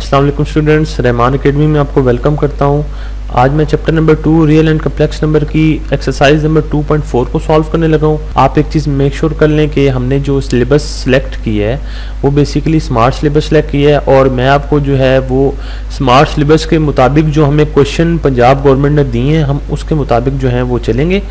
अस्सलाम वालेकुम students, Rahman academy में आपको वेलकम करता हूं। आज मैं chapter number 2 real and complex number की एक्सरसाइज नंबर 2.4 को सॉल्व करने लगा हूं। आप एक चीज़ मेक श्योर कर लें कि हमने जो सिलेबस सेलेक्ट किया है वो बेसिकली स्मार्ट सिलेबस सेलेक्ट किया है, और मैं आपको जो है वो स्मार्ट सिलेबस के मुताबिक जो हमें क्वेश्चन पंजाब गवर्नमेंट ने दिए हैं हम उसके मुताबिक जो है वो चलेंगे,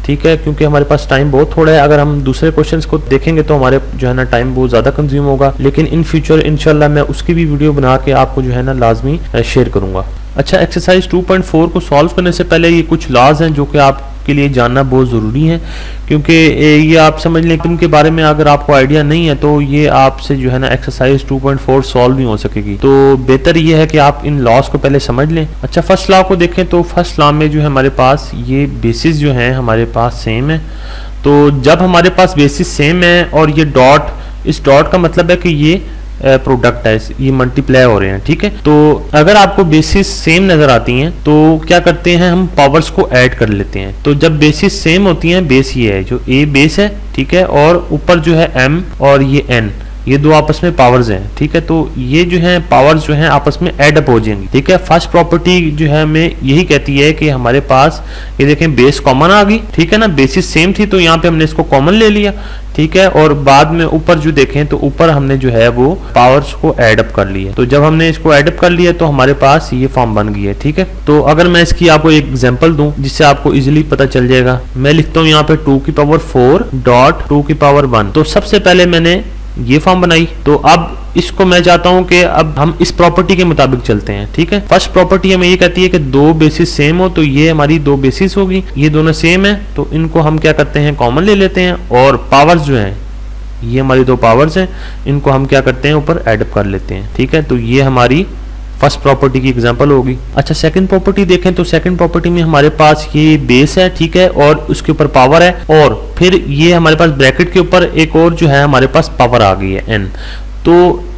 ठीक है। क्योंकि हमारे पास टाइम बहुत थोड़ा है, अगर हम दूसरे क्वेश्चन को देखेंगे तो हमारे जो है ना टाइम बहुत ज़्यादा कंज्यूम होगा, लेकिन इन फ्यूचर इंशाल्लाह मैं उसकी भी वीडियो बना के आपको जो है ना लाजमी शेयर करूंगा। अच्छा, एक्सरसाइज 2.4 को सॉल्व करने से पहले ये कुछ लॉज हैं जो कि आपके लिए जानना बहुत ज़रूरी है, क्योंकि ये आप समझ लें कि इनके बारे में अगर आपको आइडिया नहीं है तो ये आपसे जो है ना एक्सरसाइज 2.4 सॉल्व नहीं हो सकेगी। तो बेहतर ये है कि आप इन लॉज को पहले समझ लें। अच्छा, फर्स्ट लॉ को देखें तो फर्स्ट लॉ में जो है हमारे पास ये बेसिस जो है हमारे पास सेम है। तो जब हमारे पास बेसिस सेम है और ये डॉट, इस डॉट का मतलब है कि ये प्रोडक्ट है, ये मल्टीप्लाई हो रहे हैं, ठीक है। तो अगर आपको बेसिस सेम नजर आती हैं तो क्या करते हैं, हम पावर्स को ऐड कर लेते हैं। तो जब बेसिस सेम होती हैं, बेस ये है, जो ए बेस है, ठीक है, और ऊपर जो है एम और ये एन, ये दो आपस में पावर्स हैं, ठीक है। तो ये जो है पावर्स जो हैं आपस में ऐड अप हो जाएंगी, ठीक है। फर्स्ट प्रॉपर्टी जो है हमें यही कहती है कि हमारे पास ये देखें बेस कॉमन आ गई, ठीक है ना, बेसिस सेम थी तो यहाँ पे हमने इसको कॉमन ले लिया, ठीक है। और बाद में ऊपर जो देखें तो ऊपर हमने जो है वो पावर्स को ऐड अप कर लिया। तो जब हमने इसको ऐड अप कर लिया तो हमारे पास ये फॉर्म बन गई है, ठीक है। तो अगर मैं इसकी आपको एक एग्जांपल दूं जिससे आपको इजीली पता चल जाएगा, मैं लिखता हूं यहाँ पे 2 की पावर 4 डॉट 2 की पावर 1। तो सबसे पहले मैंने ये फॉर्म बनाई, तो अब इसको मैं चाहता हूं कि अब हम इस प्रॉपर्टी के मुताबिक चलते हैं, ठीक है। फर्स्ट प्रॉपर्टी हमें ये कहती है कि दो बेसिस सेम हो, तो ये हमारी दो बेसिस होगी, ये दोनों सेम है तो इनको हम क्या करते हैं, कॉमन ले लेते हैं, और पावर्स जो हैं ये हमारी दो पावर्स हैं, इनको हम क्या करते हैं ऊपर ऐड अप कर लेते हैं, ठीक है। तो ये हमारी फर्स्ट प्रॉपर्टी की एग्जांपल होगी। अच्छा, सेकंड प्रॉपर्टी देखें तो सेकंड प्रॉपर्टी में हमारे पास ये बेस है, ठीक है, और उसके ऊपर पावर है, और फिर ये हमारे पास ब्रैकेट के ऊपर एक और जो है हमारे पास पावर आ गई है एन। तो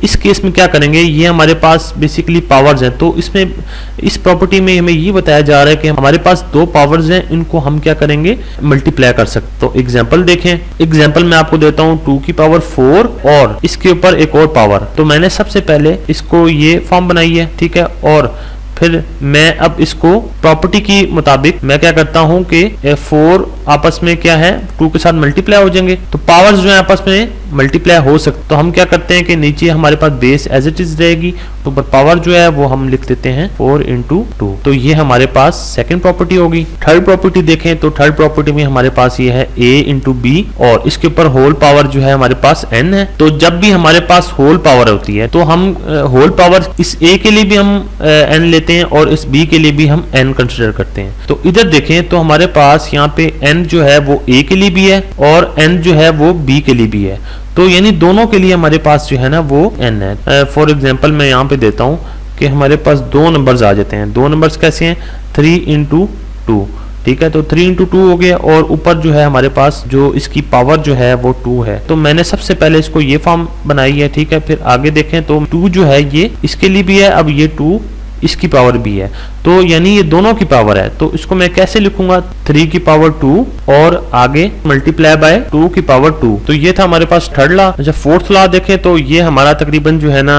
इस केस में क्या करेंगे, ये हमारे पास बेसिकली पावर्स हैं, तो इसमें इस प्रॉपर्टी में हमें ये बताया जा रहा है कि हमारे पास दो पावर्स हैं, इनको हम क्या करेंगे, मल्टीप्लाई कर सकते। तो एग्जांपल देखें, एग्जांपल मैं आपको देता हूं 2 की पावर 4 और इसके ऊपर एक और पावर। तो मैंने सबसे पहले इसको ये फॉर्म बनाई है, ठीक है, और फिर मैं अब इसको प्रॉपर्टी की मुताबिक मैं क्या करता हूं कि 4 आपस में क्या है 2 के साथ मल्टीप्लाई हो जाएंगे, तो पावर्स जो है आपस में मल्टीप्लाई हो सकते। तो हम क्या करते हैं कि नीचे हमारे पास बेस एज इट इज रहेगी, तो ऊपर पावर जो है वो हम लिख देते हैं 4 into 2। तो ये हमारे पास सेकंड प्रॉपर्टी होगी। थर्ड प्रॉपर्टी देखें तो थर्ड प्रॉपर्टी में हमारे पास ये है a into b, और इसके ऊपर होल पावर जो है हमारे पास n है। तो जब भी हमारे पास होल पावर होती है तो हम होल पावर इस a के लिए भी हम n लेते हैं और इस b के लिए भी हम n कंसिडर करते हैं। तो इधर देखें तो हमारे पास यहाँ पे n जो है वो a के लिए भी है और n जो है वो b के लिए भी है, तो यानी दोनों के लिए हमारे पास जो है ना वो n है। फॉर एग्जांपल मैं यहाँ पे देता हूँ कि हमारे पास दो नंबर्स आ जाते हैं। दो नंबर्स कैसे हैं, 3 into 2, ठीक है। तो 3 into 2 हो गया, और ऊपर जो है हमारे पास जो इसकी पावर जो है वो 2 है। तो मैंने सबसे पहले इसको ये फॉर्म बनाई है, ठीक है। फिर आगे देखें तो 2 जो है ये इसके लिए भी है, अब ये 2 इसकी पावर भी है, तो यानी ये दोनों की पावर है। तो इसको मैं कैसे लिखूंगा, 3 की पावर 2 और आगे मल्टीप्लाई बाय 2 की पावर 2। तो ये था हमारे पास थर्ड लॉ। अच्छा, फोर्थ लॉ देखें तो ये हमारा तकरीबन जो है ना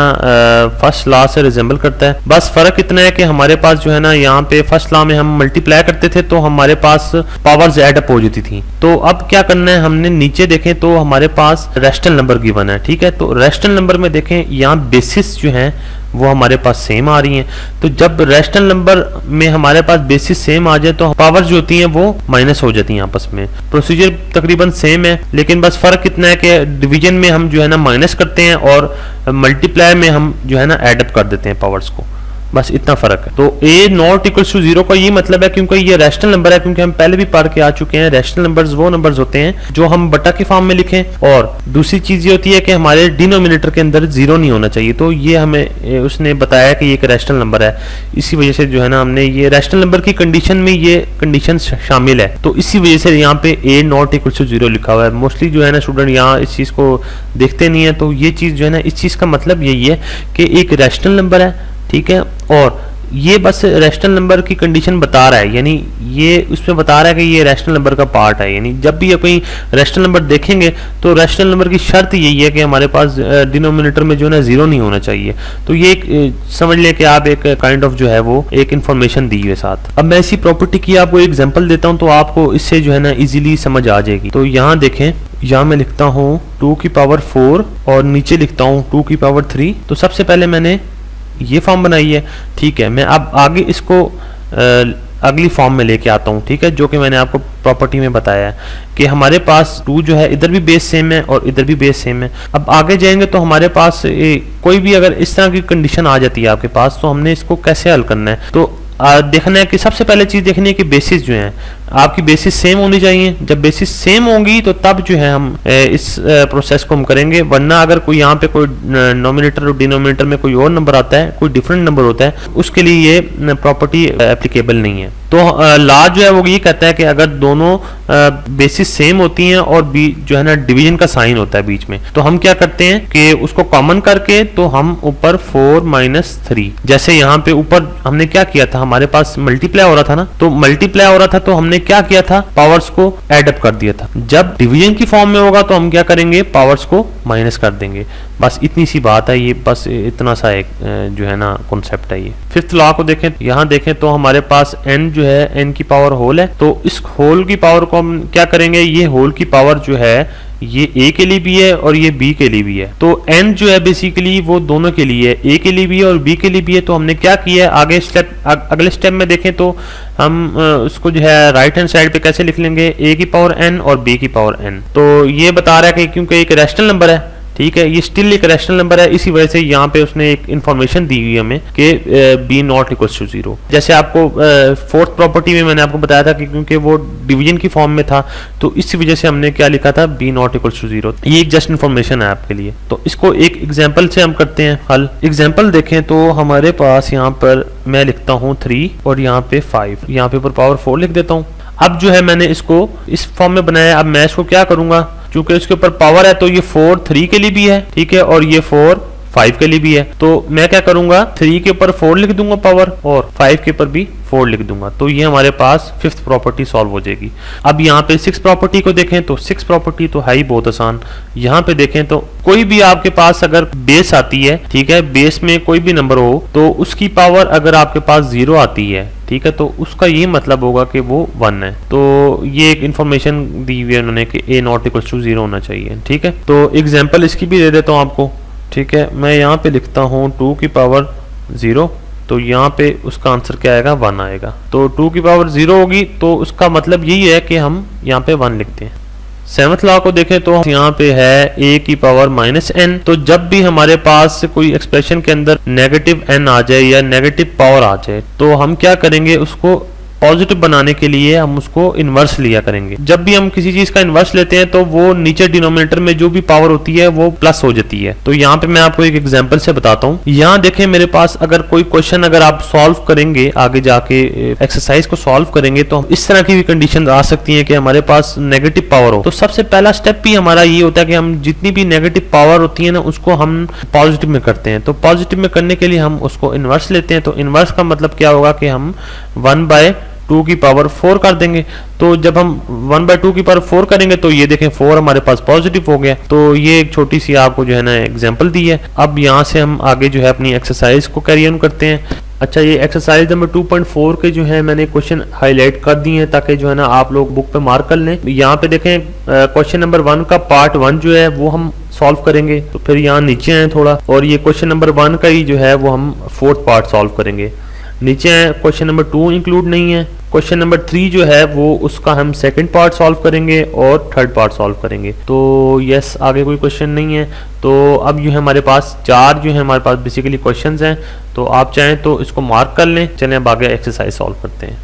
फर्स्ट लॉ से रिजेंबल करता है। बस फर्क इतना है कि हमारे पास जो है ना यहाँ पे फर्स्ट लॉ में हम मल्टीप्लाई करते थे तो हमारे पास पावर्स ऐड अप हो जाती थी। तो अब क्या करना है, हमने नीचे देखें तो हमारे पास रेशनल नंबर गिवन है, ठीक है। तो रेशनल नंबर में देखें यहाँ बेसिस जो है वो हमारे पास सेम आ रही हैं। तो जब रेशनल नंबर में हमारे पास बेसिस सेम आ जाए तो पावर जो होती हैं वो माइनस हो जाती हैं आपस में। प्रोसीजर तकरीबन सेम है, लेकिन बस फर्क इतना है कि डिवीजन में हम जो है ना माइनस करते हैं और मल्टीप्लाई में हम जो है ना ऐड अप कर देते हैं पावर्स को, बस इतना फर्क है। तो a नॉट इक्वल्स टू 0 का ये मतलब है क्योंकि ये रैशनल नंबर है, क्योंकि हम पहले भी पढ़ के आ चुके हैं रैशनल नंबर्स वो नंबर्स होते हैं जो हम बटा के फॉर्म में लिखें। और दूसरी चीज ये होती है कि हमारे डिनोमिनेटर के अंदर 0 नहीं होना चाहिए। तो ये हमें उसने बताया कि ये एक रैशनल नंबर है, इसी वजह से जो है ना हमने ये रैशनल नंबर की कंडीशन में ये कंडीशन शामिल है, तो इसी वजह से यहाँ पे a नॉट इक्वल्स टू 0 लिखा हुआ है। मोस्टली जो है ना स्टूडेंट यहाँ इस चीज को देखते नहीं है, तो ये चीज जो है ना इस चीज का मतलब यही है कि एक रैशनल नंबर है, ठीक है, और ये बस रैशनल नंबर की कंडीशन बता रहा है, यानी ये उसमें बता रहा है कि ये रैशनल नंबर का पार्ट है। यानी जब भी कोई रैशनल नंबर देखेंगे तो रैशनल नंबर की शर्त यही है कि हमारे पास डिनोमिनेटर में जो है ना जीरो नहीं होना चाहिए। तो ये एक समझ लें कि आप एक काइंड ऑफ जो है वो एक इन्फॉर्मेशन दी है साथ। अब मैं इसी प्रॉपर्टी की आपको एग्जांपल देता हूं तो आपको इससे जो है ना इजीली समझ आ जाएगी। तो यहाँ देखें, यहाँ मैं लिखता हूँ 2 की पावर 4 और नीचे लिखता हूँ 2 की पावर 3। तो सबसे पहले मैंने ये फॉर्म बनाई है, ठीक है। मैं अब आगे इसको अगली फॉर्म में लेके आता हूँ, ठीक है, जो कि मैंने आपको प्रॉपर्टी में बताया है कि हमारे पास 2 जो है इधर भी बेस सेम है और इधर भी बेस सेम है। अब आगे जाएंगे तो हमारे पास कोई भी अगर इस तरह की कंडीशन आ जाती है आपके पास, तो हमने इसको कैसे हल करना है। तो देखना है कि सबसे पहले चीज देखनी है कि बेसिस जो है आपकी बेसिस सेम होनी चाहिए। जब बेसिस सेम होंगी तो तब जो है हम इस प्रोसेस को हम करेंगे, वरना अगर कोई यहाँ पे कोई नोमिनेटर और डिनोमिनेटर में कोई और नंबर आता है, कोई डिफरेंट नंबर होता है, उसके लिए ये प्रॉपर्टी एप्लीकेबल नहीं है। तो लॉ जो है वो ये कहता है कि अगर दोनों बेसिस सेम होती हैं और जो है ना डिवीजन का साइन होता है बीच में, तो हम क्या करते हैं कि उसको कॉमन करके तो हम ऊपर 4 - 3, जैसे यहाँ पे ऊपर हमने क्या किया था, हमारे पास मल्टीप्लाई हो रहा था ना, तो मल्टीप्लाई हो रहा था तो हमने क्या किया था, पावर्स को एड अप कर दिया था। जब डिवीजन की फॉर्म में होगा तो हम क्या करेंगे, पावर्स को माइनस कर देंगे। बस इतनी सी बात है, ये बस इतना सा एक जो है ना कॉन्सेप्ट है ये। फिफ्थ लॉ को देखें, यहाँ देखें तो हमारे पास n जो है n की पावर होल है, तो इस होल की पावर को हम क्या करेंगे, ये होल की पावर जो है ये a के लिए भी है और ये b के लिए भी है। तो n जो है बेसिकली वो दोनों के लिए है, a के लिए भी है और b के लिए भी है। तो हमने क्या किया है, आगे अगले स्टेप में देखें तो हम उसको जो है राइट हैंड साइड पे कैसे लिख लेंगे, a की पावर n और b की पावर n। तो ये बता रहा है कि क्योंकि एक रैशनल नंबर है, ठीक है, ये स्टिल एक रैशनल नंबर है, इसी वजह से यहाँ पे उसने एक इन्फॉर्मेशन दी हुई हमें कि b नॉट इक्वल्स टू 0। जैसे आपको फोर्थ प्रॉपर्टी में मैंने आपको बताया था कि क्योंकि वो डिवीजन की फॉर्म में था तो इसी वजह से हमने क्या लिखा था, b नॉट इक्वल्स टू 0। ये एक जस्ट इन्फॉर्मेशन है आपके लिए। तो इसको एक एग्जाम्पल से हम करते हैं हल। एग्जाम्पल देखें तो हमारे पास यहाँ पर मैं लिखता हूँ 3 और यहाँ पे 5, यहाँ पे ऊपर पावर 4 लिख देता हूँ। अब जो है मैंने इसको इस फॉर्म में बनाया। अब मैं इसको क्या करूंगा, चूंकि इसके ऊपर पावर है तो ये 4 3 के लिए भी है, ठीक है, और ये 4 5 के लिए भी है। तो मैं क्या करूंगा, 3 के ऊपर 4 लिख दूंगा पावर और 5 के ऊपर भी 4 लिख दूंगा। तो ये हमारे पास फिफ्थ प्रॉपर्टी सॉल्व हो जाएगी। अब यहाँ पे 6 प्रॉपर्टी को देखें तो 6 प्रॉपर्टी तो है ही बहुत आसान। यहाँ पे देखें तो कोई भी आपके पास अगर बेस आती है, ठीक है, बेस में कोई भी नंबर हो तो उसकी पावर अगर आपके पास 0 आती है, ठीक है, तो उसका ये मतलब होगा कि वो 1 है। तो ये एक इन्फॉर्मेशन दी हुई है उन्होंने कि a नॉट इक्वल टू 0 होना चाहिए, ठीक है। तो एग्जाम्पल इसकी भी दे देता हूँ आपको, ठीक है। मैं यहाँ पे लिखता हूँ 2 की पावर 0, तो यहाँ पे उसका आंसर क्या आएगा, 1 आएगा। तो 2 की पावर 0 होगी तो उसका मतलब यही है कि हम यहाँ पे 1 लिखते हैं। 7th लॉ को देखें तो यहाँ पे है a की पावर -n। तो जब भी हमारे पास कोई एक्सप्रेशन के अंदर नेगेटिव n आ जाए या नेगेटिव पावर आ जाए तो हम क्या करेंगे, उसको पॉजिटिव बनाने के लिए हम उसको इनवर्स लिया करेंगे। जब भी हम किसी चीज का इनवर्स लेते हैं तो वो नीचे डिनोमिनेटर में जो भी पावर होती है वो प्लस हो जाती है। तो यहाँ पे मैं आपको एक एग्जांपल से बताता हूँ। यहाँ देखें मेरे पास अगर कोई क्वेश्चन अगर आप सॉल्व करेंगे, आगे जाके एक्सरसाइज को सॉल्व करेंगे तो इस तरह की भी कंडीशन आ सकती है कि हमारे पास नेगेटिव पावर हो। तो सबसे पहला स्टेप भी हमारा ये होता है कि हम जितनी भी नेगेटिव पावर होती है ना उसको हम पॉजिटिव में करते हैं। तो पॉजिटिव में करने के लिए हम उसको इनवर्स लेते हैं। तो इनवर्स का मतलब क्या होगा कि हम 1/2 की पावर 4 कर देंगे। तो जब हम 1/2 की पावर 4 करेंगे तो ये देखें 4 हमारे पास पॉजिटिव हो गया। तो ये एक छोटी सी आपको जो है ना एग्जांपल दी है। अब यहाँ से हम आगे जो है अपनी एक्सरसाइज को कैरी ऑन करते हैं। अच्छा, ये एक्सरसाइज नंबर 2.4 के जो है मैंने क्वेश्चन हाईलाइट कर दिए हैं ताकि जो है ना आप लोग बुक पे मार्क कर लें। यहाँ पे देखें क्वेश्चन नंबर 1 का पार्ट 1 जो है वो हम सॉल्व करेंगे। तो फिर यहाँ नीचे आए थोड़ा, और ये क्वेश्चन नंबर 1 का ही जो है वो हम 4th पार्ट सॉल्व करेंगे। नीचे है क्वेश्चन नंबर 2 इंक्लूड नहीं है। क्वेश्चन नंबर 3 जो है वो उसका हम 2nd पार्ट सॉल्व करेंगे और 3rd पार्ट सॉल्व करेंगे। तो यस, आगे कोई क्वेश्चन नहीं है। तो अब जो है हमारे पास 4 जो है हमारे पास बेसिकली क्वेश्चंस हैं। तो आप चाहें तो इसको मार्क कर लें। चलें अब आगे एक्सरसाइज सॉल्व करते हैं।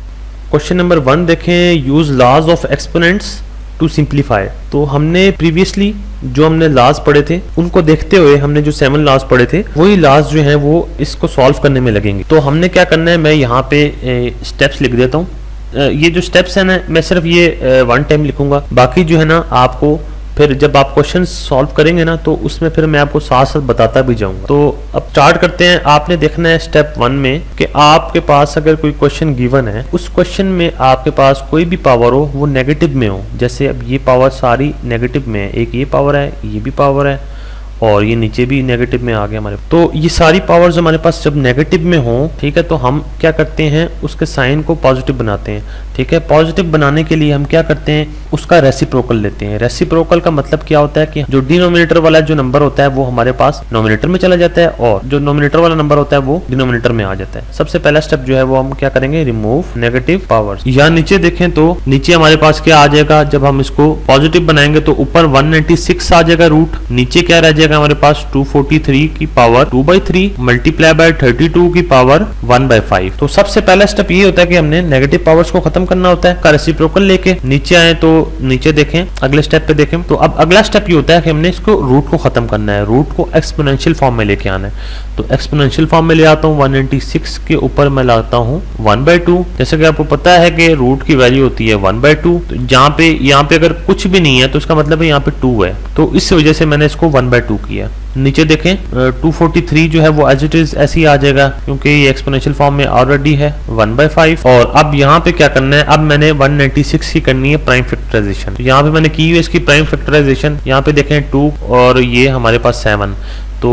क्वेश्चन नंबर 1 देखें, use laws of exponents to simplify. तो हमने प्रीवियसली जो हमने लॉज पढ़े थे उनको देखते हुए हमने जो 7 लॉज पढ़े थे वही लॉज जो है वो इसको सॉल्व करने में लगेंगे। तो हमने क्या करना है, मैं यहाँ पे स्टेप्स लिख देता हूँ। ये जो स्टेप्स हैं ना मैं सिर्फ ये 1 टाइम लिखूंगा, बाकी जो है ना आपको फिर जब आप क्वेश्चन सॉल्व करेंगे ना तो उसमें फिर मैं आपको साथ साथ बताता भी जाऊंगा। तो अब स्टार्ट करते हैं। आपने देखना है स्टेप 1 में कि आपके पास अगर कोई क्वेश्चन गिवन है, उस क्वेश्चन में आपके पास कोई भी पावर हो वो नेगेटिव में हो। जैसे अब ये पावर सारी नेगेटिव में है, एक ये पावर है, ये भी पावर है और ये नीचे भी नेगेटिव में आ गया हमारे। तो ये सारी पावर्स हमारे पास जब नेगेटिव में हो, ठीक है, तो हम क्या करते हैं, उसके साइन को पॉजिटिव बनाते हैं। ठीक है, पॉजिटिव बनाने के लिए हम क्या करते हैं, उसका रेसिप्रोकल लेते हैं। रेसिप्रोकल का मतलब क्या होता है कि जो डिनोमिनेटर वाला जो नंबर होता है वो हमारे पास नोमिनेटर में चला जाता है और जो नोमिनेटर वाला नंबर होता है वो डिनोमिनेटर में आ जाता है। सबसे पहला स्टेप जो है वो हम क्या करेंगे, रिमूव नेगेटिव पावर्स। यहाँ नीचे देखें तो नीचे हमारे पास क्या आ जाएगा, जब हम इसको पॉजिटिव बनाएंगे तो ऊपर 196 आ जाएगा रूट, नीचे क्या रह जाएगा हमारे पास 243 की पावर 2/3 मल्टीप्लाई बाय 32 की पावर 1/5। तो सबसे पहला स्टेप ये होता है कि हमने नेगेटिव पावर्स को खत्म करना होता है। का रेसिप्रोकल लेके नीचे आए तो नीचे देखें, अगले स्टेप पे देखें तो अब अगला स्टेप ये होता है कि हमने इसको रूट को खत्म करना है, रूट को एक्सपोनेंशियल फॉर्म में लेके आना है। तो एक्सपोनेंशियल फॉर्म में ले आता हूँ, 196 के ऊपर मैं लाता हूँ 1/2। जैसे कि आपको पता है कि रूट की वैल्यू होती है 1/2। तो यहाँ पे अगर कुछ भी नहीं है तो इसका मतलब है यहाँ पे 2 है, तो इस वजह से मैंने इसको 1/2 किया। नीचे देखें 243 जो है वो एज इट इज ऐसे ही आ जाएगा क्योंकि ये एक्सपोनेंशियल फॉर्म में ऑलरेडी है 1/5। और अब यहाँ पे क्या करना है, अब मैंने 196 की करनी है प्राइम फैक्टराइजेशन। तो यहाँ पे मैंने की हुई इसकी प्राइम फैक्टराइजेशन। यहाँ पे देखें 2 और ये हमारे पास 7। तो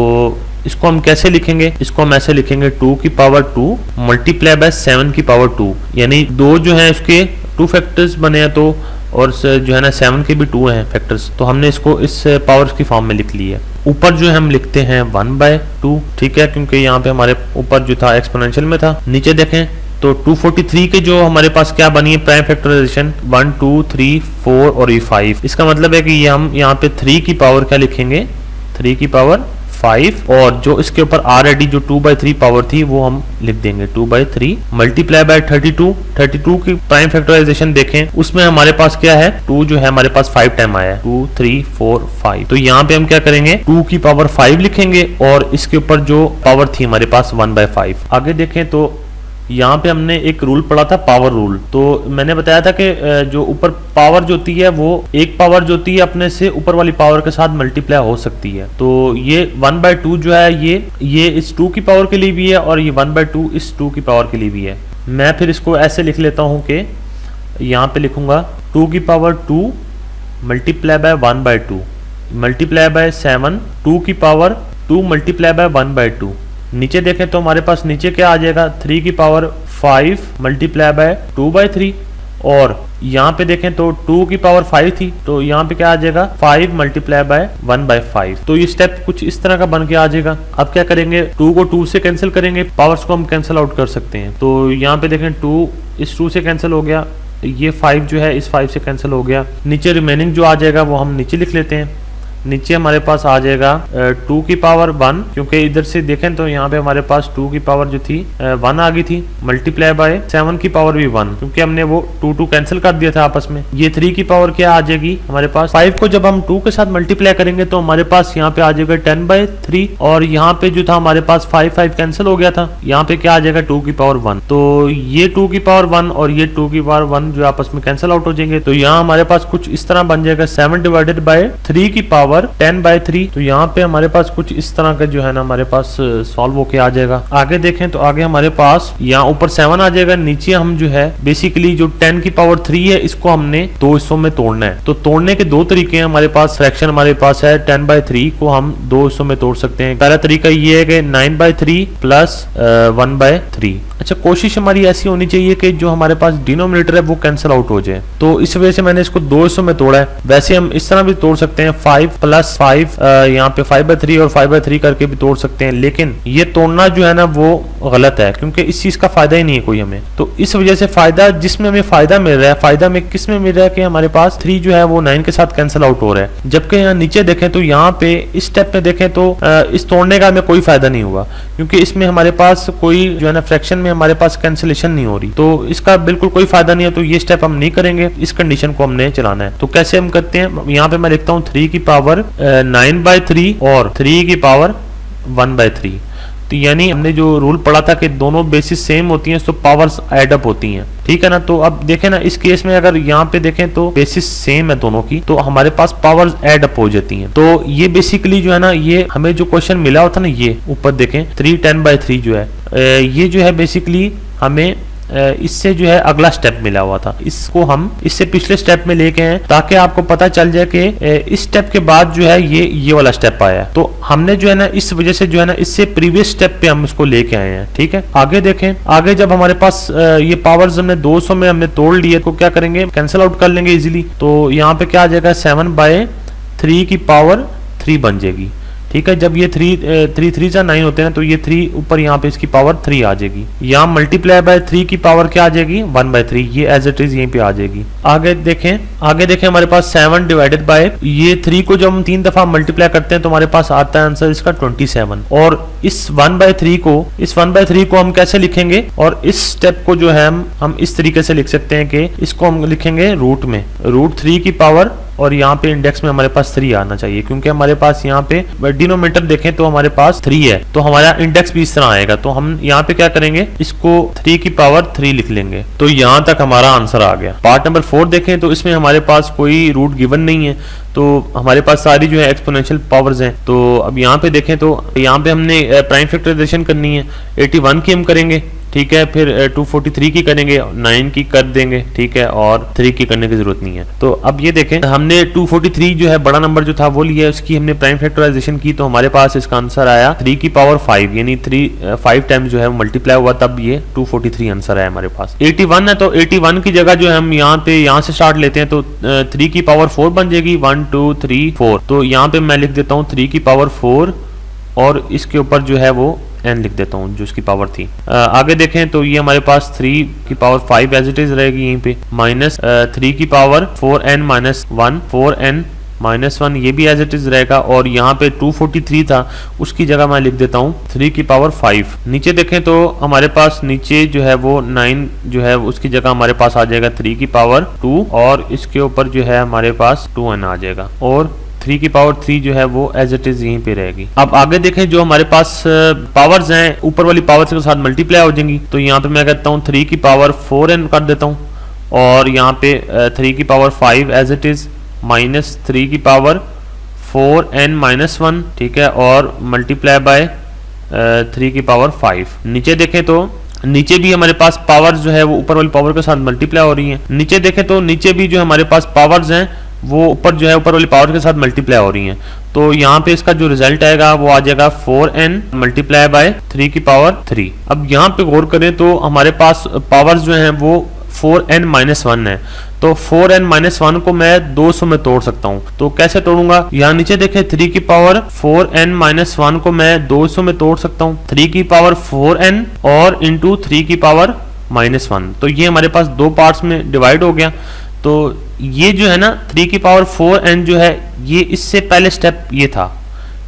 इसको हम कैसे लिखेंगे, इसको हम ऐसे लिखेंगे 2 की पावर 2 मल्टीप्लाई बाय 7 की पावर 2, यानी 2 जो है उसके 2 फैक्टर्स बने हैं तो और जो है ना 7 के भी 2 हैं फैक्टर्स, तो हमने इसको इस पावर्स की फॉर्म में लिख ली है। ऊपर जो है हम लिखते हैं 1/2, ठीक है, क्योंकि यहाँ पे हमारे ऊपर जो था एक्सपोनेंशियल में था। नीचे देखें तो 243 के जो हमारे पास क्या बनी है प्राइम फैक्टराइजेशन 1 2 3 4 और ये 5। इसका मतलब है कि ये हम यहाँ पे 3 की पावर क्या लिखेंगे, 3 की पावर 5 और जो इसके ऊपर ऑलरेडी जो 2/3 पावर थी वो हम लिख देंगे 2/3 मल्टीप्लाई बाय 32 की प्राइम फैक्टराइजेशन देखें, उसमें हमारे पास क्या है, 2 जो है हमारे पास 5 टाइम आया है, 2 3 4 5। तो यहाँ पे हम क्या करेंगे, 2 की पावर 5 लिखेंगे और इसके ऊपर जो पावर थी हमारे पास 1/5। आगे देखें तो यहाँ पे हमने एक रूल पढ़ा था, पावर रूल। तो मैंने बताया था कि जो ऊपर पावर जो होती है वो एक पावर जो होती है अपने से ऊपर वाली पावर के साथ मल्टीप्लाई हो सकती है। तो ये 1/2 जो है ये इस 2 की पावर के लिए भी है और ये 1/2 इस 2 की पावर के लिए भी है। मैं फिर इसको ऐसे लिख लेता हूँ कि यहाँ पे लिखूंगा 2 की power 2 multiply by 1/2 multiply by 7, 2 की पावर 2 मल्टीप्लाई बाय 1/2। नीचे देखें तो हमारे पास नीचे क्या आ जाएगा, 3 की पावर 5 मल्टीप्लाई बाय 2/3 और यहाँ पे देखें तो 2 की पावर 5 थी तो यहाँ पे क्या आ जाएगा 5 मल्टीप्लाई बाय 1/5। तो ये स्टेप कुछ इस तरह का बन के आ जाएगा। अब क्या करेंगे, 2 को 2 से कैंसिल करेंगे, पावर्स को हम कैंसिल आउट कर सकते हैं। तो यहाँ पे देखें 2 इस 2 से कैंसिल हो गया, ये 5 जो है इस 5 से कैंसिल हो गया। नीचे रिमेनिंग जो आ जाएगा वो हम नीचे लिख लेते हैं। नीचे हमारे पास आ जाएगा 2 की पावर 1, क्योंकि इधर से देखें तो यहाँ पे हमारे पास 2 की पावर जो थी 1 आ गई थी, मल्टीप्लाई बाय 7 की पावर भी 1, क्योंकि हमने वो 2 कैंसिल कर दिया था आपस में। ये 3 की पावर क्या आ जाएगी हमारे पास, 5 को जब हम 2 के साथ मल्टीप्लाई करेंगे तो हमारे पास यहाँ पे आ जाएगा 10/3 और यहाँ पे जो था हमारे पास 5 कैंसिल हो गया था, यहाँ पे क्या आ जाएगा 2 की पावर 1। तो ये 2 की पावर 1 और ये 2 की पावर 1 जो आपस में कैंसिल आउट हो जाएंगे। तो यहाँ हमारे पास कुछ इस तरह बन जाएगा 7 डिवाइडेड बाय 3 की पावर 10/3। तो यहाँ पे हमारे पास कुछ इस तरह का जो है ना हमारे पास सॉल्व होके आ जाएगा। आगे देखें तो आगे हमारे पास यहाँ ऊपर 7 आ जाएगा, नीचे हम जो है बेसिकली जो 10 की पावर 3 है इसको हमने 2 हिस्सों में तोड़ना है। तो तोड़ने के 2 तरीके हैं हमारे पास, फ्रैक्शन हमारे पास है 10/3 को हम 2 हिस्सों में तोड़ सकते हैं। पहला तरीका ये है कि 9/3 प्लस 1/3। अच्छा, कोशिश हमारी ऐसी होनी चाहिए कि जो हमारे पास डिनोमिनेटर है वो कैंसिल आउट हो जाए, तो इस वजह से मैंने इसको 2 हिस्सों में तोड़ा है। वैसे हम इस तरह भी तोड़ सकते हैं 5 + 5 यहाँ पे 5/3 और 5/3 करके भी तोड़ सकते हैं, लेकिन ये तोड़ना जो है ना वो गलत है क्योंकि इस चीज का फायदा ही नहीं है कोई हमें। तो इस वजह से फायदा जिसमें हमें फायदा मिल रहा है, फायदा में किस में मिल रहा है कि हमारे पास 3 जो है वो 9 के साथ कैंसिल आउट हो रहा है। जबकि यहाँ नीचे देखें तो यहाँ पे इस स्टेप में देखें तो इस तोड़ने का हमें कोई फायदा नहीं हुआ क्योंकि इसमें हमारे पास कोई जो है ना फ्रैक्शन में हमारे पास कैंसिलेशन नहीं हो रही, तो इसका बिल्कुल कोई फायदा नहीं है। तो ये स्टेप हम नहीं करेंगे, इस कंडीशन को हमने चलाना है। तो कैसे हम करते हैं, यहाँ पे मैं लिखता हूँ 3 की पावर 9/3 और 3 की पावर 1/3। तो यानी हमने जो रूल पढ़ा था कि दोनों बेसिस सेम होती हैं तो पावर्स ऐड अप होती हैं, ठीक है ना। तो अब देखें ना, इस केस में अगर यहाँ पे देखें तो बेसिस सेम है दोनों की, तो हमारे पास पावर्स ऐड अप हो जाती हैं। तो ये बेसिकली जो है ना, ये हमें जो क्वेश्चन मिला होता ना, ये ऊपर देखें 310/3 जो है, ये जो है बेसिकली हमें इससे जो है अगला स्टेप मिला हुआ था, इसको हम इससे पिछले स्टेप में लेके आए ताकि आपको पता चल जाए कि इस स्टेप के बाद जो है ये वाला स्टेप आया है। तो हमने जो है ना इस वजह से जो है ना इससे प्रीवियस स्टेप पे हम इसको लेके आए हैं, ठीक है। आगे देखें, आगे जब हमारे पास ये पावर्स हमने 200 में हमने तोड़ लिए तो क्या करेंगे, कैंसिल आउट कर लेंगे इजीली। तो यहाँ पे क्या आ जाएगा, 7/3 की पावर 3 बन जाएगी, ठीक है। जब ये 3 से 9 होते हैं तो ये 3 ऊपर यहाँ पे इसकी पावर 3 आ जाएगी। यहाँ मल्टीप्लाई बाय 3 की पावर क्या आ जाएगी, 1/3, ये एज इट इज यहीं पे आ जाएगी। आगे देखें हमारे पास 7 डिवाइडेड बाय ये 3 को जब हम 3 दफा मल्टीप्लाई करते हैं तो हमारे पास आता है आंसर इसका 27। और इस 1/3 को हम कैसे लिखेंगे, और इस स्टेप को जो है हम इस तरीके से लिख सकते हैं कि इसको हम लिखेंगे रूट में, √3 की पावर, और यहाँ पे इंडेक्स में हमारे पास 3 आना चाहिए, क्योंकि हमारे पास यहाँ पे डिनोमिनेटर देखें तो हमारे पास 3 है, तो हमारा इंडेक्स भी इस तरह आएगा। तो हम यहाँ पे क्या करेंगे, इसको 3 की पावर 3 लिख लेंगे। तो यहाँ तक हमारा आंसर आ गया। पार्ट नंबर 4 देखें तो इसमें हमारे पास कोई रूट गिवन नहीं है, तो हमारे पास सारी जो है एक्सपोनेंशियल पावर्स हैं। तो अब यहाँ पे देखें तो यहाँ पे हमने प्राइम फैक्टराइजेशन करनी है, 81 की हम करेंगे, ठीक है, फिर 243 की करेंगे, 9 की कर देंगे, ठीक है, और 3 की करने की जरूरत नहीं है। तो अब ये देखें, हमने 243 जो है बड़ा नंबर जो था वो लिया, उसकी हमने प्राइम फैक्टराइजेशन की, तो हमारे पास इसका आंसर आया 3 की पावर 5, यानी 5 टाइम्स जो है मल्टीप्लाई हुआ, तब ये 243 आंसर है हमारे पास। 81 है तो 81 की जगह जो है हम यहाँ से स्टार्ट लेते हैं, तो 3 की पावर 4 बन जाएगी, 1 2 3 4। तो यहाँ पे मैं लिख देता हूँ 3 की पावर 4, और इसके ऊपर जो है वो n लिख देता हूँ जो इसकी पावर थी। आगे देखें तो ये हमारे पास 3 की पावर 5 एज इट इज रहेगी यहीं पे, माइनस 3 की power 4n minus 1, 4n minus 1 ये भी एज इट इज रहेगा, और यहाँ पे 243 था उसकी जगह मैं लिख देता हूँ 3 की पावर 5। नीचे देखें तो हमारे पास नीचे जो है वो 9 जो है उसकी जगह हमारे पास आ जाएगा 3 की पावर 2, और इसके ऊपर जो है हमारे पास 2n आ जाएगा, और 3 की पावर 3 जो है वो एज इट इज यहीं पे रहेगी। अब आगे देखें, जो हमारे पास पावर्स हैं ऊपर वाली पावर्स के साथ मल्टीप्लाई हो जाएंगी, तो यहाँ पे मैं कहता हूँ 3 की पावर 4n कर देता हूँ, और यहाँ पे 3 की power 5 as it is, minus 3 की पावर 4n माइनस 1, ठीक है, और मल्टीप्लाई बाय 3 की पावर 5। नीचे देखें तो नीचे भी हमारे पास पावर्स जो है वो ऊपर वाली पावर के साथ मल्टीप्लाई हो रही हैं। नीचे देखें तो नीचे भी जो हमारे पास पावर्स हैं वो ऊपर जो है ऊपर वाली पावर के साथ मल्टीप्लाई हो रही हैं। तो यहाँ पे इसका जो रिजल्ट आएगा वो आ जाएगा 4n मल्टीप्लाई बाय 3 की पावर 3। अब यहाँ पे गौर करें तो हमारे पास पावर्स जो हैं वो 4n माइनस 1 है, तो 4n माइनस 1 को मैं 200 में तोड़ सकता हूँ। तो कैसे तोड़ूंगा, यहाँ नीचे देखें 3 की पावर 4n माइनस 1 को मैं 200 में तोड़ सकता हूँ, 3 की पावर 4n और इंटू 3 की पावर माइनस 1। तो ये हमारे पास दो पार्ट्स में डिवाइड हो गया। तो ये जो है ना 3 की पावर 4n जो है ये इससे पहले स्टेप ये था,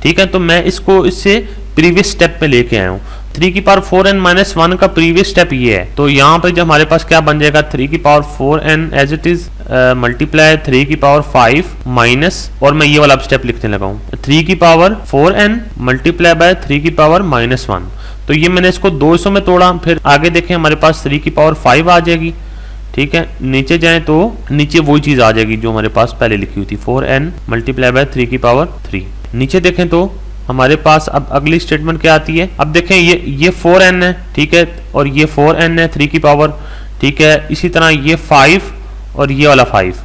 ठीक है, तो मैं इसको इससे प्रीवियस स्टेप में लेके आया हूँ। 3 की पावर 4n माइनस 1 का प्रीवियस स्टेप ये है, तो यहाँ पे जब हमारे पास क्या बन जाएगा 3 की power 4n as it is multiply 3 की पावर 5 माइनस, और मैं ये वाला स्टेप लिखने लगा हूँ 3 की पावर 4n मल्टीप्लाई बाय 3 की पावर माइनस 1। तो ये मैंने इसको 200 में तोड़ा। फिर आगे देखें हमारे पास 3 की पावर 5 आ जाएगी, ठीक है, नीचे जाएं तो नीचे वही चीज आ जाएगी जो हमारे पास पहले लिखी हुई थी 4n मल्टीप्लाई बाय 3 की पावर 3। नीचे देखें तो हमारे पास अब अगली स्टेटमेंट क्या आती है। अब देखें ये 4n है, ठीक है, और ये 4n है 3 की पावर, ठीक है, इसी तरह ये 5 और ये वाला 5।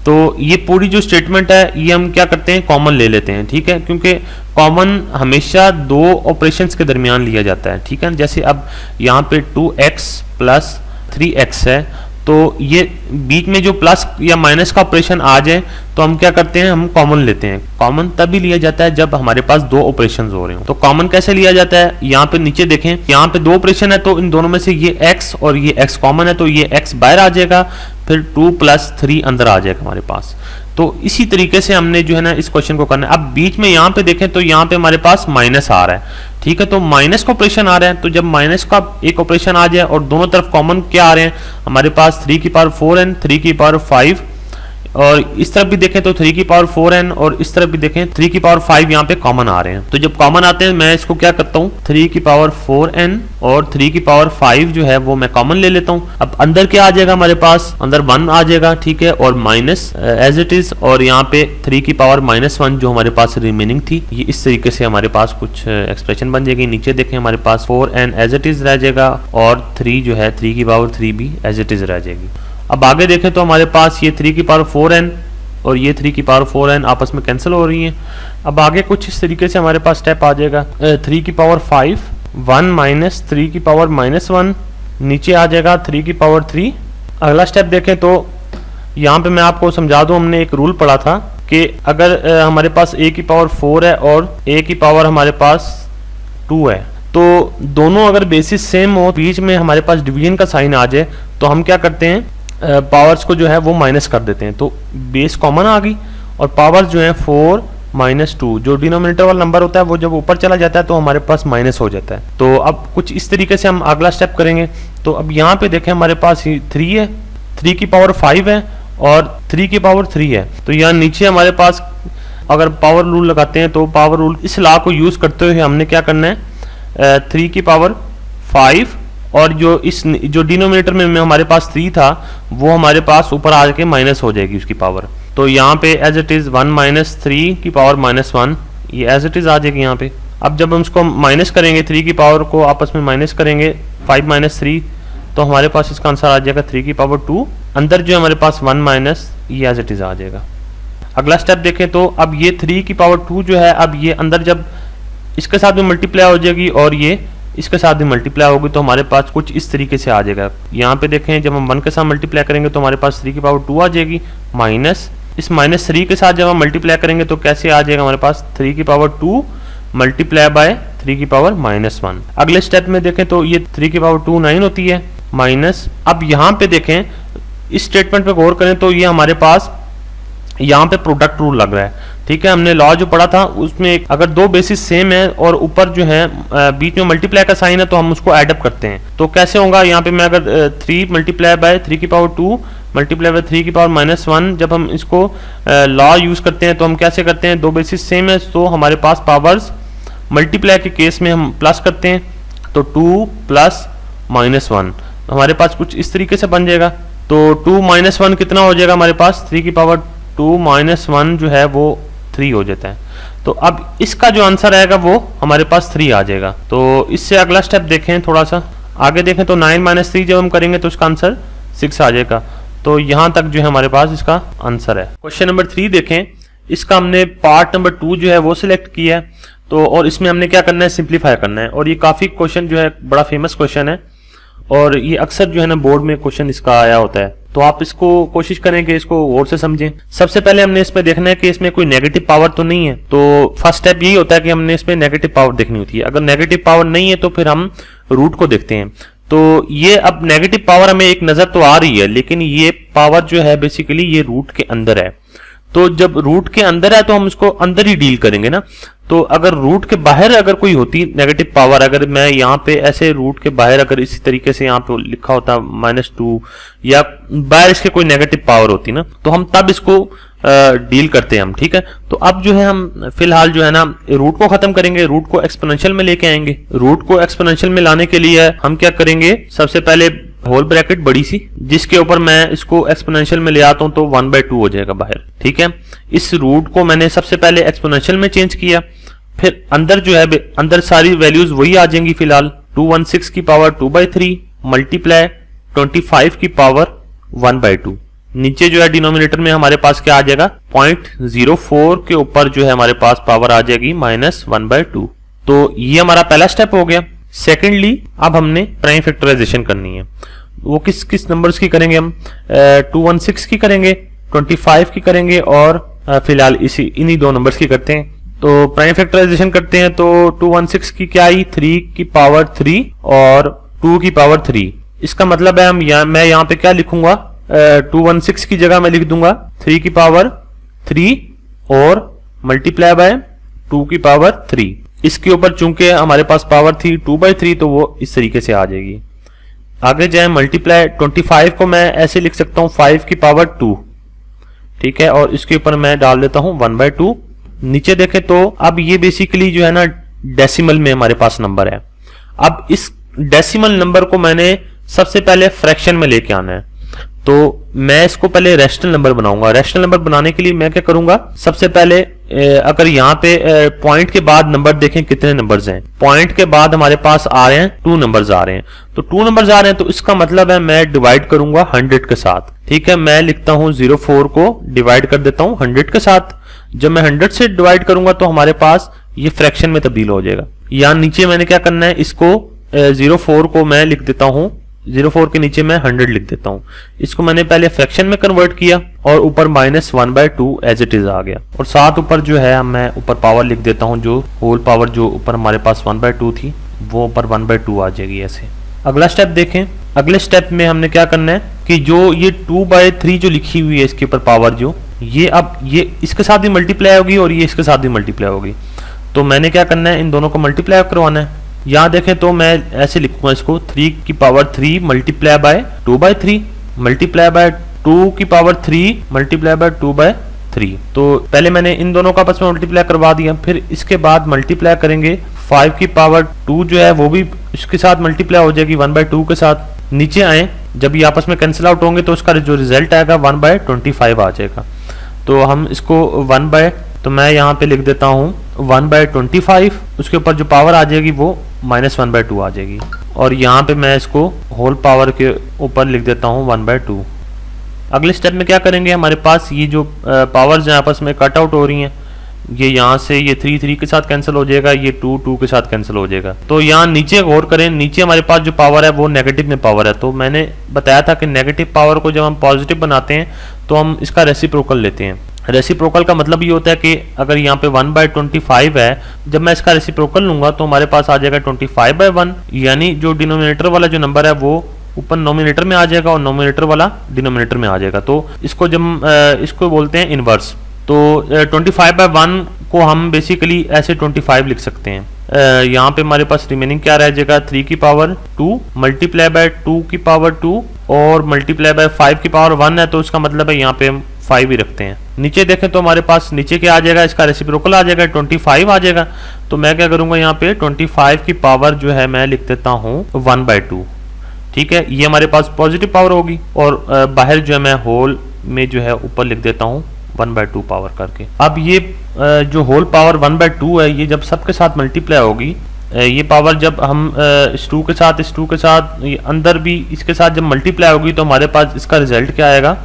तो ये पूरी जो स्टेटमेंट है ये हम क्या करते हैं कॉमन ले लेते हैं, ठीक है, क्योंकि कॉमन हमेशा दो ऑपरेशंस के दरमियान लिया जाता है, ठीक है। जैसे अब यहाँ पे 2x प्लस 3x है, तो ये बीच में जो प्लस या माइनस का ऑपरेशन आ जाए तो हम क्या करते हैं, हम कॉमन लेते हैं। कॉमन तभी लिया जाता है जब हमारे पास दो ऑपरेशन हो रहे हो। तो कॉमन कैसे लिया जाता है, यहाँ पे नीचे देखें, यहाँ पे दो ऑपरेशन है तो इन दोनों में से ये x और ये x कॉमन है, तो ये x बाहर आ जाएगा, फिर 2 + 3 अंदर आ जाएगा हमारे पास। तो इसी तरीके से हमने जो है ना इस क्वेश्चन को करना है। अब बीच में यहाँ पे देखें तो यहाँ पे हमारे पास माइनस आ रहा है, ठीक है, तो माइनस का ऑपरेशन आ रहा है। तो जब माइनस का एक ऑपरेशन आ जाए और दोनों तरफ कॉमन क्या आ रहे हैं हमारे पास 3 की पावर 4n 3 की पावर 5 और इस तरफ भी देखें तो 3 की पावर 4n और इस तरफ भी देखें 3 की पावर 5 यहाँ पे कॉमन आ रहे हैं। तो जब कॉमन आते हैं मैं इसको क्या करता हूँ, 3 की पावर 4n और 3 की पावर 5 जो है वो मैं कॉमन ले लेता हूँ। अब अंदर क्या आ जाएगा हमारे पास, अंदर 1 आ जाएगा, ठीक है, और माइनस एज इट इज, और यहाँ पे 3 की पावर -1 जो हमारे पास रिमेनिंग थी, ये इस तरीके से हमारे पास कुछ एक्सप्रेशन बन जाएगी। नीचे देखें हमारे पास 4n एज इट इज रह जाएगा और 3 जो है 3 की पावर 3 भी एज इट इज रह जाएगी। अब आगे देखें तो हमारे पास ये 3 की पावर 4n और ये 3 की पावर 4n आपस में कैंसिल हो रही हैं। अब आगे कुछ इस तरीके से हमारे पास स्टेप आ जाएगा, 3 की पावर 5, 1 माइनस 3 की पावर -1, नीचे आ जाएगा 3 की पावर 3। अगला स्टेप देखें तो यहाँ पे मैं आपको समझा दूँ, हमने एक रूल पढ़ा था कि अगर हमारे पास a की पावर 4 है और a की पावर हमारे पास 2 है, तो दोनों अगर बेसिस सेम हो, बीच में हमारे पास डिवीजन का साइन आ जाए, तो हम क्या करते हैं, पावर्स को जो है वो माइनस कर देते हैं। तो बेस कॉमन आ गई और पावर्स जो है 4 - 2, जो डिनोमिनेटर वाला नंबर होता है वो जब ऊपर चला जाता है तो हमारे पास माइनस हो जाता है। तो अब कुछ इस तरीके से हम अगला स्टेप करेंगे। तो अब यहाँ पे देखें हमारे पास 3 है, 3 की पावर 5 है और 3 की पावर 3 है। तो यहाँ नीचे हमारे पास अगर पावर रूल लगाते हैं तो पावर रूल इस लॉ को यूज करते हुए हमने क्या करना है, 3 की पावर 5 और जो डिनोमिनेटर में हमारे पास 3 था वो हमारे पास ऊपर आ के माइनस हो जाएगी उसकी पावर। तो यहाँ पे एज इट इज 1 माइनस 3 की पावर -1, ये एज इट इज आ जाएगी यहाँ पे। अब जब हम इसको माइनस करेंगे, 3 की पावर को आपस में माइनस करेंगे, 5 - 3, तो हमारे पास इसका आंसर आ जाएगा 3 की पावर 2। अंदर जो हमारे पास 1 माइनस, ये एज इट इज आ जाएगा। अगला स्टेप देखें तो अब ये 3 की पावर 2 जो है, अब ये अंदर जब इसके साथ भी मल्टीप्लाई हो जाएगी और ये इसके साथ भी मल्टीप्लाई होगी, तो हमारे पास कुछ इस तरीके से आ जाएगा। यहाँ पे देखें जब हम 1 के साथ मल्टीप्लाई करेंगे तो हमारे पास 3 की पावर 2 आ जाएगी, माइनस इस -3 के साथ जब हम मल्टीप्लाई करेंगे तो कैसे आ जाएगा हमारे पास 3 की पावर 2 मल्टीप्लाई बाय 3 की पावर -1। अगले स्टेप में देखें तो ये 3 की पावर 2 9 होती है, माइनस। अब यहाँ पे देखें इस स्टेटमेंट पे गौर करें तो ये हमारे पास यहाँ पे प्रोडक्ट रूल लग रहा है, ठीक है। हमने लॉ जो पढ़ा था उसमें अगर दो बेसिस सेम है और ऊपर जो है बीच में मल्टीप्लाई का साइन है तो हम उसको एड अप करते हैं। तो कैसे होगा, यहाँ पे मैं अगर 3 मल्टीप्लाई बाय 3 की पावर 2 मल्टीप्लाई बाय 3 की पावर -1, जब हम इसको लॉ यूज करते हैं तो हम कैसे करते हैं, दो बेसिस सेम है तो हमारे पास पावर्स मल्टीप्लाई के केस में हम प्लस करते हैं, तो 2 + -1 हमारे पास कुछ इस तरीके से बन जाएगा। तो 2 - 1 कितना हो जाएगा हमारे पास, 3 की पावर 2 - 1 जो है वो 3 हो जाता है। तो अब इसका जो आंसर आएगा वो हमारे पास 3 आ जाएगा। तो इससे अगला स्टेप देखें, थोड़ा सा आगे देखें तो 9 - 3 जब हम करेंगे तो इसका आंसर 6 आ जाएगा। तो यहाँ तक जो है हमारे पास इसका आंसर है। क्वेश्चन नंबर 3 देखें, इसका हमने पार्ट नंबर 2 जो है वो सिलेक्ट किया है। तो और इसमें हमने क्या करना है, सिंप्लीफाई करना है। और ये काफी क्वेश्चन जो है बड़ा फेमस क्वेश्चन है और ये अक्सर जो है ना बोर्ड में क्वेश्चन इसका आया होता है। तो आप इसको कोशिश करें कि इसको गौर से समझें। सबसे पहले हमने इसमें देखना है कि इसमें कोई नेगेटिव पावर तो नहीं है। तो फर्स्ट स्टेप यही होता है कि हमने इसमें नेगेटिव पावर देखनी होती है। अगर नेगेटिव पावर नहीं है तो फिर हम रूट को देखते हैं। तो ये अब नेगेटिव पावर हमें एक नजर तो आ रही है, लेकिन ये पावर जो है बेसिकली ये रूट के अंदर है। तो जब रूट के अंदर है तो हम इसको अंदर ही डील करेंगे ना। तो अगर रूट के बाहर अगर कोई होती नेगेटिव पावर, अगर मैं यहाँ पे ऐसे रूट के बाहर अगर इसी तरीके से यहाँ पे लिखा होता -2 या बाहर इसके कोई नेगेटिव पावर होती ना, तो हम तब इसको डील करते हैं हम, ठीक है। तो अब जो है हम फिलहाल जो है ना रूट को खत्म करेंगे, रूट को एक्सपोनेंशियल में लेके आएंगे। रूट को एक्सपोनेंशियल में लाने के लिए हम क्या करेंगे, सबसे पहले होल ब्रैकेट बड़ी सी जिसके ऊपर मैं इसको एक्सपोनेंशियल में ले आता हूं तो 1/2 हो जाएगा बाहर, ठीक है। इस रूट को मैंने सबसे पहले एक्सपोनेंशियल में चेंज किया, फिर अंदर जो है अंदर सारी वैल्यूज वही आ जाएंगी। फिलहाल 216 की पावर 2/3 मल्टीप्लाई 25 की पावर 1/2। नीचे जो है डिनोमिनेटर में हमारे पास क्या आ जाएगा, 0.04 के ऊपर जो है हमारे पास पावर आ जाएगी -1/2। तो ये हमारा पहला स्टेप हो गया। सेकेंडली अब हमने प्राइम फैक्टराइजेशन करनी है। वो किस किस नंबर्स की करेंगे हम, 216 की करेंगे, 25 की करेंगे और फिलहाल इन्हीं दो नंबर्स की करते हैं। तो प्राइम फैक्टराइजेशन करते हैं तो 216 की क्या आई, 3 की पावर 3 और 2 की पावर 3। इसका मतलब है मैं यहाँ पे क्या लिखूंगा, 216 की जगह मैं लिख दूंगा 3 की पावर 3 और मल्टीप्लाई बाय 2 की पावर 3। इसके ऊपर चूंकि हमारे पास पावर थी 2/3 तो वो इस तरीके से आ जाएगी। आगे जाए मल्टीप्लाई 25 को मैं ऐसे लिख सकता हूं 5 की पावर 2, ठीक है, और इसके ऊपर मैं डाल देता हूं 1/2। नीचे देखें तो अब ये बेसिकली जो है ना डेसिमल में हमारे पास नंबर है। अब इस डेसिमल नंबर को मैंने सबसे पहले फ्रैक्शन में लेके आना है, तो मैं इसको पहले रैशनल नंबर बनाऊंगा। रैशनल नंबर बनाने के लिए मैं क्या करूंगा, सबसे पहले अगर यहाँ पे पॉइंट के बाद नंबर देखें कितने नंबर्स हैं, पॉइंट के बाद हमारे पास आ रहे हैं 2 नंबर्स आ रहे हैं, तो 2 नंबर्स आ रहे हैं, तो इसका मतलब है मैं डिवाइड करूंगा 100 के साथ। ठीक है, मैं लिखता हूं 04 को डिवाइड कर देता हूं 100 के साथ। जब मैं 100 से डिवाइड करूंगा तो हमारे पास ये फ्रैक्शन में तब्दील हो जाएगा। यहाँ नीचे मैंने क्या करना है, इसको 04 को मैं लिख देता हूं, 04 के नीचे मैं 100 लिख देता हूं। इसको मैंने पहले फ्रैक्शन में कन्वर्ट किया और ऊपर -1/2 एज इट इज आ गया, और साथ ऊपर जो है मैं ऊपर पावर लिख देता हूं, जो होल पावर जो ऊपर हमारे पास 1/2 थी वो ऊपर 1/2 आ जाएगी ऐसे। अगला स्टेप देखें, अगले स्टेप में हमने क्या करना है कि जो ये 2/3 जो लिखी हुई है इसके ऊपर पावर, जो ये अब ये इसके साथ भी मल्टीप्लाई होगी और ये इसके साथ भी मल्टीप्लाई होगी, तो मैंने क्या करना है, इन दोनों को मल्टीप्लाई करवाना है। यहाँ देखें तो मैं ऐसे लिखूंगा इसको 3 की power 3 multiply by 2/3 multiply by 2 की पावर 3 मल्टीप्लाई बाय 2/3। तो पहले मैंने इन दोनों का आपस में मल्टीप्लाई करवा दिया, फिर इसके बाद मल्टीप्लाई करेंगे 5 की पावर 2 जो है वो भी इसके साथ मल्टीप्लाई हो जाएगी 1/2 के साथ। नीचे आए, जब ये आपस में कैंसिल आउट होंगे तो उसका जो रिजल्ट आएगा 1/25 आ जाएगा। तो हम इसको तो मैं यहाँ पे लिख देता हूँ 1/25, उसके ऊपर जो पावर आ जाएगी वो -1/2 आ जाएगी, और यहाँ पे मैं इसको होल पावर के ऊपर लिख देता हूँ 1/2। अगले स्टेप में क्या करेंगे, हमारे पास ये जो पावर्स हैं आपस में कट आउट हो रही हैं, ये यहाँ से ये 3 के साथ कैंसिल हो जाएगा, ये 2 के साथ कैंसिल हो जाएगा। तो यहाँ नीचे गौर करें, नीचे हमारे पास जो पावर है वो नेगेटिव में पावर है, तो मैंने बताया था कि नेगेटिव पावर को जब हम पॉजिटिव बनाते हैं तो हम इसका रेसिप्रोकल लेते हैं। रेसिप्रोकल का मतलब ये होता है कि अगर यहाँ पे 1/25 है, जब मैं इसका रेसिप्रोकल लूंगा तो हमारे पास आ जाएगा 25/1, यानी जो डिनोमिनेटर वाला जो नंबर है वो ऊपर नोमिनेटर में आ जाएगा और नोमिनेटर वाला डिनोमिनेटर में आ जाएगा। तो इसको जब इसको बोलते हैं इनवर्स। तो 25/1 को हम बेसिकली ऐसे 25 लिख सकते हैं। यहाँ पे हमारे पास रिमेनिंग क्या रह जाएगा, 3 की पावर 2 मल्टीप्लाई बाय 2 की पावर 2 और मल्टीप्लाई बाय 5 की पावर 1 है, तो इसका मतलब है यहाँ पे हम 5 ही रखते हैं। नीचे देखें तो हमारे पास नीचे क्या आ जाएगा, इसका रेसिप्रोकल आ जाएगा 25 आ जाएगा। तो मैं क्या करूंगा, यहाँ पे 25 की पावर जो है मैं लिख देता हूँ 1/2। ठीक है, ये हमारे पास पॉजिटिव पावर होगी, और बाहर जो है मैं होल में जो है ऊपर लिख देता हूँ 1/2 पावर करके। अब ये जो होल पावर 1/2 है, ये जब सबके साथ मल्टीप्लाई होगी, ये पावर जब हम इस 2 के साथ अंदर भी इसके साथ जब मल्टीप्लाई होगी तो हमारे पास इसका रिजल्ट क्या आएगा,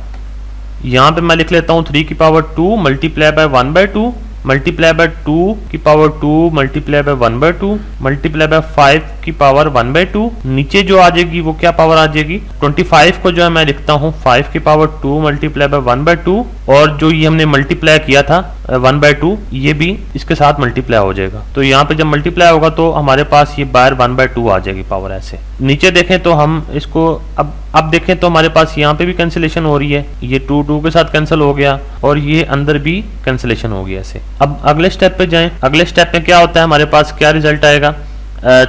यहाँ पे मैं लिख लेता हूँ 3 की power 2 multiply by 1/2 multiply by 2 की power 2 multiply by 1/2 multiply by 5 की पावर 1/2। नीचे जो आ जाएगी वो क्या पावर आ जाएगी, 25 को जो है मैं लिखता हूँ 5 की पावर 2 मल्टीप्लाई बाय 1/2, और जो ये हमने मल्टीप्लाई किया था 1/2 ये भी इसके साथ मल्टीप्लाई हो जाएगा। तो यहाँ पे जब मल्टीप्लाई होगा तो हमारे पास ये बाहर 1/2 आ जाएगी पावर ऐसे। नीचे देखें तो हम इसको अब देखें तो हमारे पास यहाँ पे भी कैंसिलेशन हो रही है, ये 2 के साथ कैंसिल हो गया और ये अंदर भी कैंसिलेशन हो गया ऐसे। अब अगले स्टेप पे जाएं, अगले स्टेप में क्या होता है, हमारे पास क्या रिजल्ट आएगा,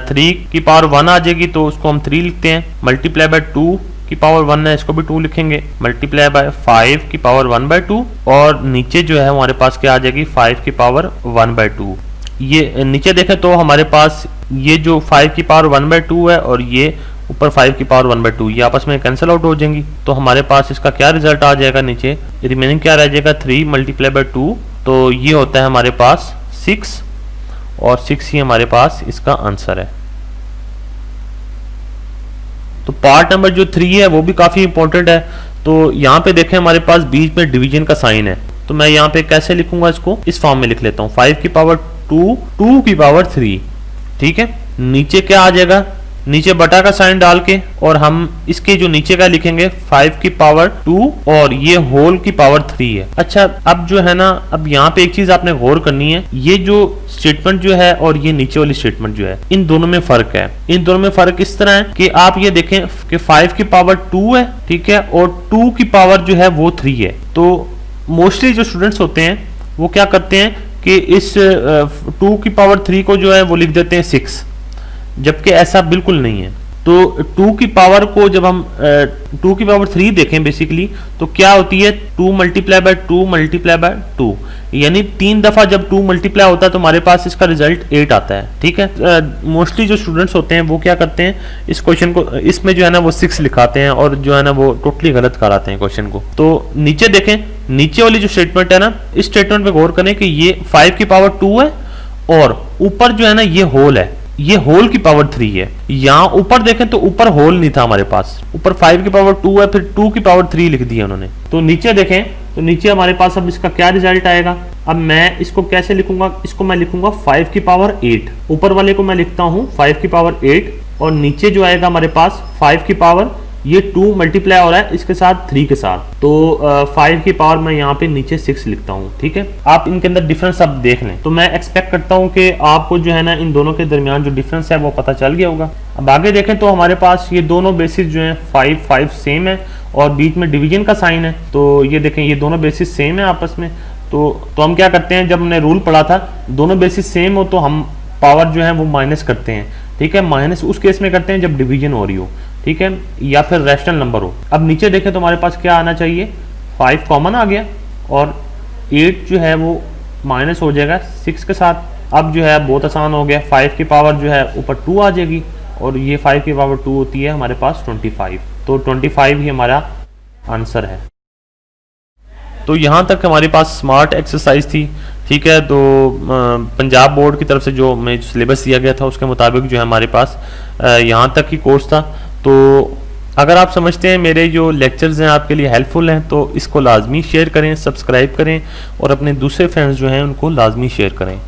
3 की पावर 1 आ जाएगी, तो उसको हम 3 लिखते हैं, मल्टीप्लाई बाय 2 की पावर 1 है, इसको भी 2 लिखेंगे, मल्टीप्लाई बाय 5 की पावर 1/2, और नीचे जो है हमारे पास क्या आ जाएगी 5 की पावर 1/2। ये नीचे देखें तो हमारे पास ये जो 5 की पावर 1/2 है और ये ऊपर 5 की पावर 1/2 ये आपस में कैंसिल आउट हो जाएंगी। तो हमारे पास इसका क्या रिजल्ट आ जाएगा, नीचे रिमेनिंग क्या रह जाएगा 3 मल्टीप्लाई बाय 2, तो ये होता है हमारे पास 6, और 6 ही हमारे पास इसका आंसर है। तो पार्ट नंबर जो 3 है वो भी काफी इंपॉर्टेंट है। तो यहाँ पे देखें हमारे पास बीच में डिवीजन का साइन है, तो मैं यहाँ पे कैसे लिखूंगा, इसको इस फॉर्म में लिख लेता हूँ 5 की पावर 2 2 की पावर 3। ठीक है, नीचे क्या आ जाएगा, नीचे बटा का साइन डाल के, और हम इसके जो नीचे का लिखेंगे 5 की पावर 2 और ये होल की पावर 3 है। अच्छा, अब जो है ना, अब यहाँ पे एक चीज आपने गौर करनी है, ये जो स्टेटमेंट जो है और ये नीचे वाली स्टेटमेंट जो है, इन दोनों में फर्क है। इन दोनों में फर्क इस तरह है कि आप ये देखें कि 5 की पावर 2 है, ठीक है, और 2 की पावर जो है वो 3 है। तो मोस्टली जो स्टूडेंट्स होते हैं वो क्या करते हैं कि इस 2 की पावर 3 को जो है वो लिख देते हैं 6, जबकि ऐसा बिल्कुल नहीं है। तो 2 की पावर को जब हम 2 की पावर 3 देखें बेसिकली, तो क्या होती है 2 मल्टीप्लाई बाय 2 मल्टीप्लाई बाय 2, यानी 3 दफा जब 2 मल्टीप्लाई होता है तो हमारे पास इसका रिजल्ट 8 आता है। ठीक है, मोस्टली जो स्टूडेंट्स होते हैं वो क्या करते हैं, इस क्वेश्चन को इसमें जो है ना वो 6 लिखाते हैं और जो है ना वो टोटली गलत कराते हैं क्वेश्चन को। तो नीचे देखें, नीचे वाली जो स्टेटमेंट है ना, इस स्टेटमेंट पे गौर करें कि ये 5 की पावर 2 है और ऊपर जो है ना ये होल है, ये होल की पावर 3 है। यहां ऊपर देखें तो ऊपर होल नहीं था हमारे पास, ऊपर 5 की पावर 2 है, फिर 2 की पावर 3 लिख दिया उन्होंने। तो नीचे देखें तो नीचे हमारे पास अब इसका क्या रिजल्ट आएगा। अब मैं इसको कैसे लिखूंगा, इसको मैं लिखूंगा 5 की पावर 8, ऊपर वाले को मैं लिखता हूं 5 की पावर 8 और नीचे जो आएगा हमारे पास 5 की पावर, ये 2 मल्टीप्लाई हो रहा है इसके साथ 3 के साथ, तो 5 की पावर मैं यहाँ पे नीचे 6 लिखता हूँ। ठीक है, आप इनके अंदर डिफरेंस अब देख लें, तो मैं एक्सपेक्ट करता हूँ कि आपको जो है ना इन दोनों के दरमियान जो डिफरेंस है वो पता चल गया होगा। अब आगे देखें तो हमारे पास ये दोनों बेसिस जो है 5 सेम है और बीच में डिवीजन का साइन है, तो ये देखें ये दोनों बेसिस सेम है आपस में। तो हम क्या करते हैं, जब हमने रूल पढ़ा था दोनों बेसिस सेम हो तो हम पावर जो है वो माइनस करते हैं। ठीक है, माइनस उस केस में करते हैं जब डिवीजन हो रही हो, ठीक है, या फिर रैशनल नंबर हो। अब नीचे देखें तो हमारे पास क्या आना चाहिए, 5 कॉमन आ गया और 8 जो है वो माइनस हो जाएगा 6 के साथ। अब जो है बहुत आसान हो गया, 5 की पावर जो है ऊपर 2 आ जाएगी और ये 5 की पावर 2 होती है हमारे पास 25, तो 25 ही हमारा आंसर है। तो यहाँ तक हमारे पास स्मार्ट एक्सरसाइज थी। ठीक है, तो पंजाब बोर्ड की तरफ से जो हमें सिलेबस दिया गया था उसके मुताबिक जो है हमारे पास यहाँ तक ही कोर्स था। तो अगर आप समझते हैं मेरे जो लेक्चर्स हैं आपके लिए हेल्पफुल हैं तो इसको लाजमी शेयर करें, सब्सक्राइब करें और अपने दूसरे फ्रेंड्स जो हैं उनको लाजमी शेयर करें।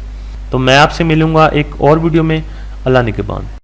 तो मैं आपसे मिलूँगा एक और वीडियो में। अल्लाह निगहबान।